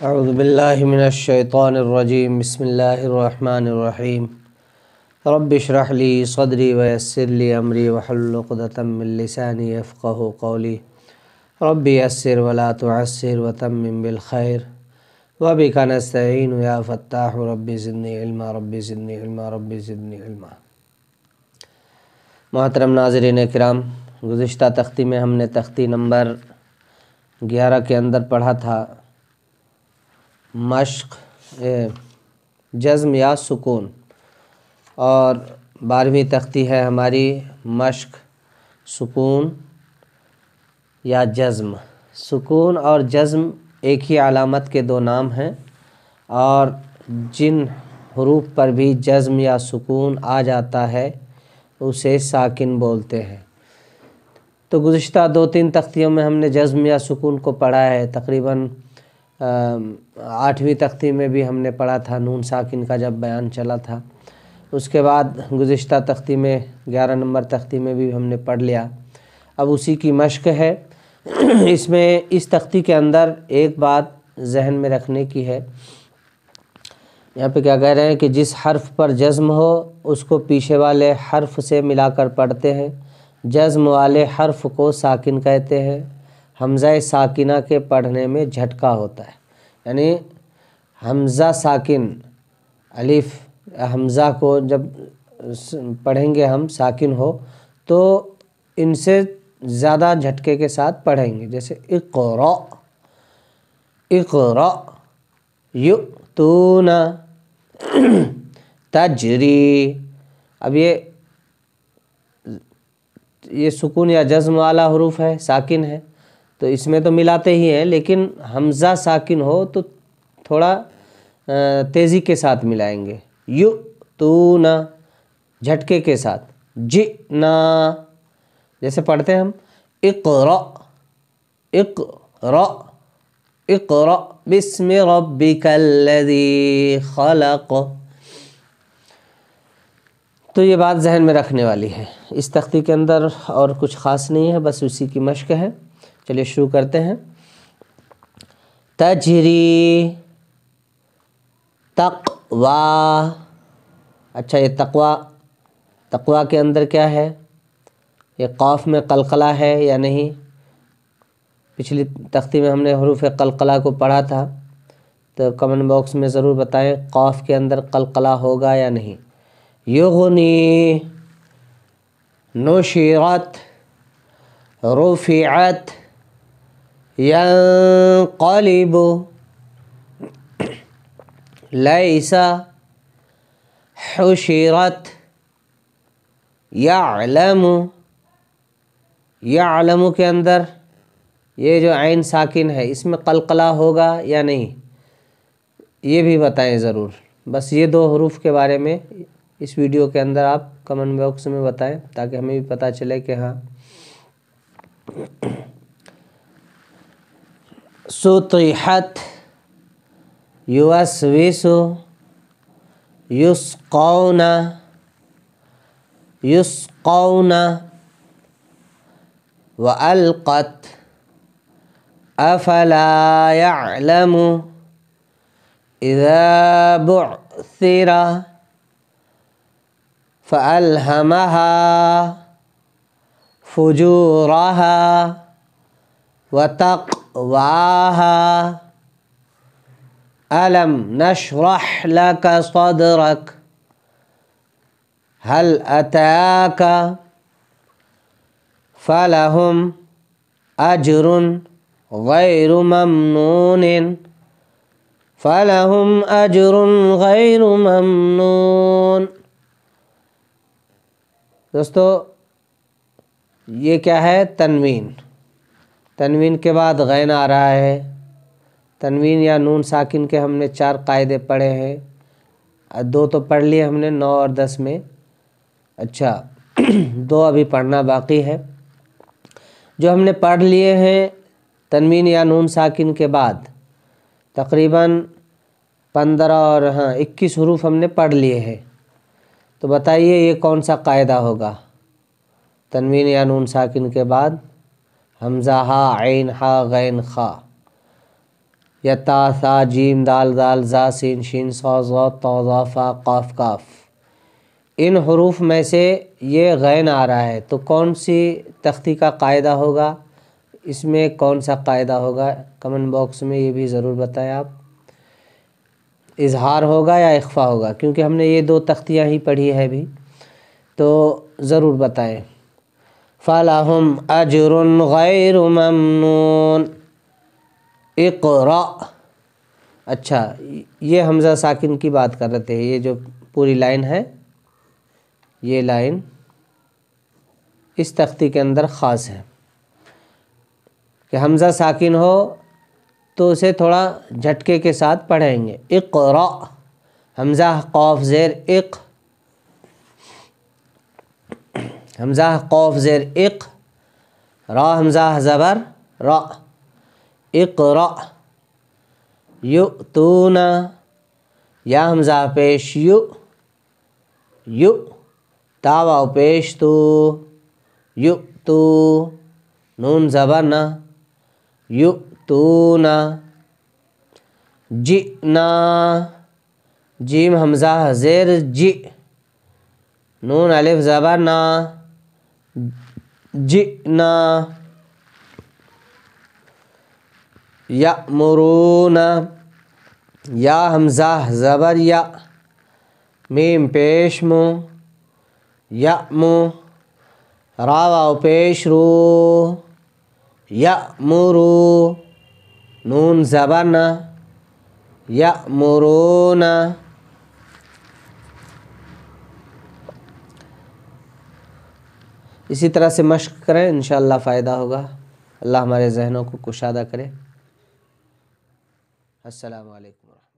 اعوذ باللہ من الشیطان الرجیم بسم اللہ الرحمن الرحیم رب اشرح لی صدری ویسر لی امری واحلل عقدۃ من لسانی یفقہوا قولی رب یسر ولا تعسر وتمم بالخیر وبک نستعین یا فتاح رب زدنی علما رب زدنی علما رب زدنی علما۔ محترم ناظرین کرام، گزشتہ تختی میں ہم نے تختی نمبر 11 کے اندر پڑھا تھا مشق جزم یا سکون، اور 12ویں تختی ہے ہماری مشق سکون یا جزم۔ سکون اور جزم ایک ہی علامت کے دو نام ہیں، اور جن حروف پر بھی جزم یا سکون آ جاتا ہے اسے ساکن بولتے ہیں۔ تو گزشتہ 2-3 تختیوں میں ہم نے جزم یا سکون کو پڑھا ہے۔ تقریباً 8ویں تختی میں بھی ہم نے پڑھا تھا، نون ساکن کا جب بیان چلا تھا۔ اس کے بعد گزشتہ تختی میں 11 نمبر تختی میں بھی ہم نے پڑھ لیا۔ اب اسی کی مشق ہے۔ اس تختی کے اندر ایک بات ذہن میں رکھنے کی ہے۔ یہاں پہ کیا کہہ رہے ہیں کہ جس حرف پر جزم ہو اس کو پیچھے والے حرف سے ملا کر پڑھتے ہیں۔ جزم والے حرف کو ساکن کہتے ہیں۔ حمزہ ساکنہ کے پڑھنے میں جھٹکا ہوتا ہے، یعنی حمزہ ساکن الف حمزہ کو جب پڑھیں گے ہم ساکن ہو تو ان سے زیادہ جھٹکے کے ساتھ پڑھیں گے، جیسے اقرأ اقرأ، یؤتون، تجری۔ اب یہ سکون یا جزم والا حروف ہے، ساکن ہے، تو اس میں تو ملاتے ہی ہیں، لیکن حمزہ ساکن ہو تو تھوڑا تیزی کے ساتھ ملائیں گے۔ یؤتون جھٹکے کے ساتھ، جئنا، جیسے پڑھتے ہیں ہم اقرأ اقرأ اقرأ بسم ربک الذی خلق۔ تو یہ بات ذہن میں رکھنے والی ہے۔ اس تختی کے اندر اور کچھ خاص نہیں ہے، بس اسی کی مشق ہے۔ چلیے شروع کرتے ہیں۔ تجری، تقوی۔ اچھا، یہ تقوی کے اندر کیا ہے؟ یہ قاف میں قلقلہ ہے یا نہیں؟ پچھلی تختی میں ہم نے حروف قلقلہ کو پڑھا تھا، تو کمنٹ باکس میں ضرور بتائیں قاف کے اندر قلقلہ ہوگا یا نہیں۔ یغنی، نشرت، رفعت، ینقلب، لیس، حشرت، یعلم۔ یعلم کے اندر یہ جو عین ساکن ہے اس میں قلقلہ ہوگا یا نہیں، یہ بھی بتائیں ضرور۔ بس یہ 2 حروف کے بارے میں اس ویڈیو کے اندر آپ کمنٹ باکس میں بتائیں تاکہ ہمیں بھی پتہ چلے کہ ہاں۔ سطحت، یوسوس، یسقون، یسقون، والقت، افلا يعلم اذا بعثر، فألهمها فجورها وتقواها، ألم نشرح لك صدرك، هل أتاك، فلهم أجر غير ممنون، فلهم أجر غير ممنون۔ دوستو یہ کیا ہے؟ تنوین۔ تنوین کے بعد غین آ رہا ہے۔ تنوین یا نون ساکن کے ہم نے 4 قاعدے پڑھے ہیں، 2 تو پڑھ لیے ہم نے 9 اور 10 میں۔ اچھا 2 ابھی پڑھنا باقی ہے۔ جو ہم نے پڑھ لیے ہیں تنوین یا نون ساکن کے بعد تقریباً 15 اور 21 حروف ہم نے پڑھ لیے ہیں، تو بتائیے یہ کون سا قاعدہ ہوگا؟ تنوین یا نون ساکن کے بعد حمزہ ہا عین ہا غین خا، یا تا ثا جیم دال دال زا سین شین صا ضا طا ظا فا قاف کاف، ان حروف میں سے یہ غین آ رہا ہے، تو کون سی تختی کا قاعدہ ہوگا؟ اس میں کون سا قاعدہ ہوگا؟ کمنٹ باکس میں یہ بھی ضرور بتائیں آپ، اظہار ہوگا یا اخفا ہوگا، کیونکہ ہم نے یہ دو تختیاں ہی پڑھی ہے بھی، تو ضرور بتائیں۔ فَلَهُمْ أَجْرٌ غَيْرُ مَمْنُونٍ اقرأ۔ اچھا، یہ حمزہ ساکن کی بات کر رہے تھے، یہ جو پوری لائن ہے، یہ لائن اس تختی کے اندر خاص ہے کہ حمزہ ساکن ہو تو اسے تھوڑا جھٹکے کے ساتھ پڑھیں گے۔ اقرأ، حمزہ قاف زیر اق، حمزہ قاف زیر اق، را حمزہ زبر را، اقرأ۔ یؤتون، یا حمزہ پیش یو، یو، تا واو پیش تو، یؤتو، نون زبر نا، یؤتون۔ جئنا، جیم حمزہ زیر جی، نون الف زبر نا، جئنا۔ یأمرون، یا حمزہ زبر یا، میم پیش مو، یأمو، را واو پیش رو، یأمرو، نون زبر نا، یأمرون۔ اسی طرح سے مشق کریں، انشاءاللہ فائدہ ہوگا۔ اللہ ہمارے ذہنوں کو کشادہ کرے۔ السلام علیکم ورحمۃ اللہ۔